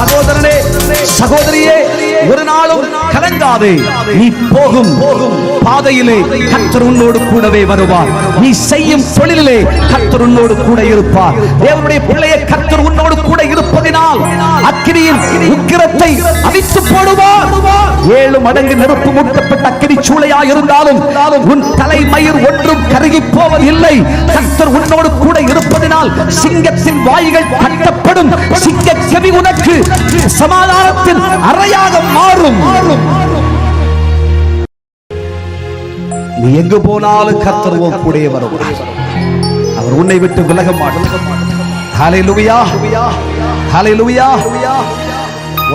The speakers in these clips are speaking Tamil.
சகோதரனே, சகோதரியே, ஒரு நாளும் கலங்காதே. நீ போகும் பாதையிலே கர்த்தர் உன்னோடு கூடவே வருவார். நீ செய்யும் தொழிலிலே கர்த்தர் உன்னோடு கூட இருப்பார். தேவனுடைய பிள்ளையை கர்த்தர் உன்னோடு கூட இருப்பதினால் அக்கினியின் உக்கிரத்தை அவித்து போடுவார். 7 மடங்கு நெருப்பு மூட்டப்பட்ட அக்கினி சூளையாய் இருந்தாலும் உன் தலைமயிர் ஒன்றும் கருகி போவதில்லை. கர்த்தர் உன்னோடு கூட இருப்பதினால் சிங்கத்தின் வாய்கள் கட்டப்படும். சிங்க செவி உனக்கு சமாதானத்தின் அறையாக மாறும். நீ எங்கு போனாலும் கர்த்தர் உன் கூடவே வருவார். அவர் உன்னை விட்டு விலக மாட்டார். ஹல்லேலூயா, ஹல்லேலூயா.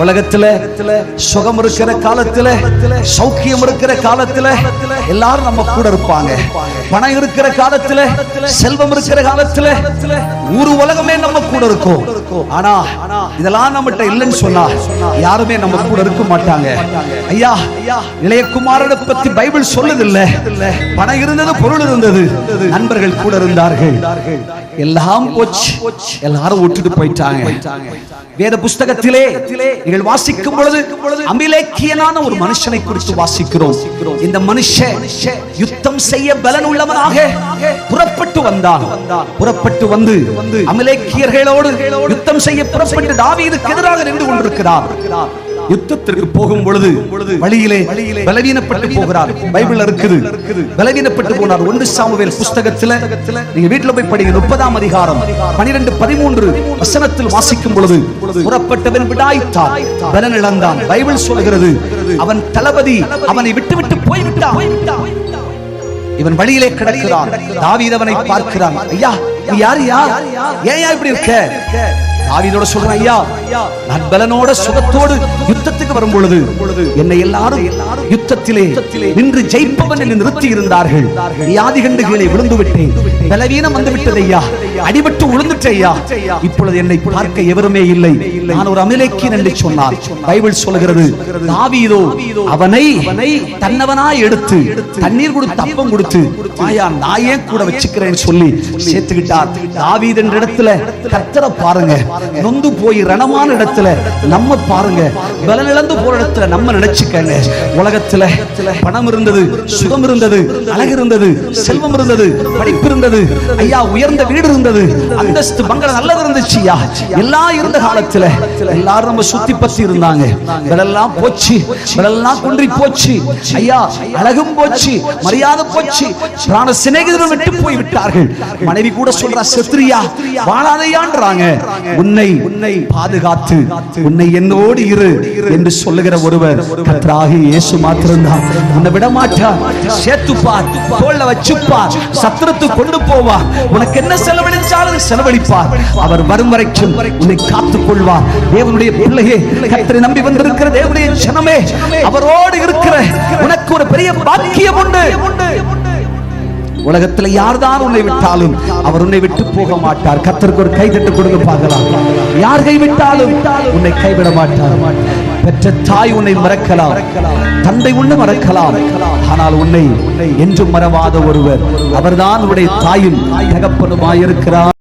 உலகத்துல சுகம் இருக்கிற காலத்துல, சௌக்கியம் இருக்கிற காலத்துல எல்லாரும் நம்ம கூட இருப்பாங்க. பணம் இருக்கிற காலத்துல, செல்வம் இருக்கிற காலத்துல ஊரு உலகமே நம்ம கூட இருக்கும். ஆனா இதெல்லாம் நம்மகிட்ட இல்லைன்னு சொன்னா யாருமே நம்ம கூட இருக்க மாட்டாங்க. ஐயா, இளையகுமாரனை பத்தி பைபிள் சொல்லுதில்ல. பணம் இருந்தது, பொருள் இருந்தது, நண்பர்கள் கூட இருந்தார்கள். எல்லாம் போச்சு, எல்லாரும் விட்டுட்டு போயிட்டாங்க. வேத புஸ்தகத்திலே நீங்கள் வாசிக்கும் பொழுது அமிலேக்கியனான ஒரு மனுஷனை குறித்து வாசிக்கிறோம். இந்த மனுஷன் யுத்தம் செய்ய பலன் உள்ளவனாக புறப்பட்டு வந்தான். புறப்பட்டு வந்து அமிலேக்கியர்களோடு யுத்தம் செய்ய புறப்பட்டு தாவீதுக்கு எதிராக நின்று கொண்டிருக்கிறார். யுத்தத்திற்கு போகும் பொழுது வழியிலே பலவீனப்பட்டு போகிறார். பைபிள் இருக்குது, பலவீனப்பட்டு போனார். 1 சாமுவேல் புஸ்தகத்துல நீங்க வீட்டுல போய் படிங்க. 30ஆம் அதிகாரம் 12-13 வசனத்தில் வாசிக்கும் பொழுது புறப்பட்டவன் விடாய்த்தான், பலன் இழந்தான். பைபிள் சொல்கிறது அவன் தளபதி அவனை விட்டு போய்விட்டான். இவன் வழியிலே கிடக்கிறான். தாவீது அவனை பார்க்கிறான். ஐயா, நீ யாரியா? ஏன் இப்படி இருக்க? தாவீதோட சொல்றான், ஐயா, நான் பலனோட சுகத்தோடு யுத்தத்துக்கு வரும் பொழுது என்னை எல்லாரும் யுத்தத்திலே நின்று ஜெயிப்பவன் என்று நிறுத்தி இருந்தார்கள். வியாதி கண்டு கீழே விழுந்து விட்டேன், பலவீனம் வந்து விட்டது ஐயா, அடிபட்டு விழுந்துட்டேன் ஐயா. இப்பொழுது என்னை பார்க்க எவருமே இல்லை, நான் ஒரு அமிலேக்கியன் என்று சொன்னார். பைபிள் சொல்கிறது தாவீதோ அவனை தன்னவனாய் எடுத்து தண்ணீர் கொடுத்து அப்பம் கொடுத்து ஆயா நான் ஏன் கூட வச்சுக்கிறேன்னு சொல்லி சேர்த்துக்கிட்டார். தாவீது என்ற இடத்துல கர்த்தரை பாருங்க, நொந்து போய் ரணமான இடத்துல நம்ம பாருங்க, பலன் இழந்து போற இடத்துல நம்ம நினைச்சுக்கங்க. உலகத்துல பணம் இருந்தது, சுகம் இருந்தது, அழகு இருந்தது, செல்வம் இருந்தது, படிப்பு இருந்தது, ஐயா உயர்ந்த வீடு இருந்தது, அந்தஸ்து பங்களா நல்லது இருந்துச்சுயா. எல்லாம் இருந்த காலத்துல எல்லாரும் நம்ம சுத்தி பத்தி இருந்தாங்க. இதெல்லாம் போச்சு, இதெல்லாம் குன்றி போச்சு ஐயா. அழகும் போச்சு, மரியாதை போச்சு, பிராண சிநேகிதர்கள் விட்டு போய் விட்டார்கள். மனைவி கூட சொல்றா, செத்ரியா வாழாதையான்றாங்க. உன்னை பாதுகாத்து உன்னை என்னோடு இரு என்று சொல்லுகிற ஒருவர் கர்த்தராகிய இயேசு மாத்திரம்தான். உன்னை விட மாட்டார், சேர்த்துப்பார், தோள்ல வச்சுப்பார், சத்திரத்து கொண்டு போவார். உனக்கு என்ன செலவழிச்சாலும் செலவழிப்பார். அவர் வரும் வரைக்கும் உன்னை காத்துக் கொள்வார். தேவனுடைய பிள்ளையே, கர்த்தரை நம்பி வந்திருக்கிற தேவனுடைய ஜனமே, அவரோடு இருக்கிற உனக்கு ஒரு பெரிய பாக்கியம் உண்டு. உலகத்தில் யார்தான் உன்னை விட்டாலும் அவர் உன்னை விட்டு போக மாட்டார். கர்த்தருக்கு ஒரு கை தட்டு கொடுங்க பார்க்கலாம். யார் கைவிட்டாலும் உன்னை கைவிட மாட்டார். பெற்ற தாய் உன்னை மறக்கலாம், தந்தை உன்னை மறக்கலாம், ஆனால் உன்னை என்றும் மறவாத ஒருவர், அவர்தான் உன்னுடைய தாயும் தகப்பனுமாயிருக்கிறார்.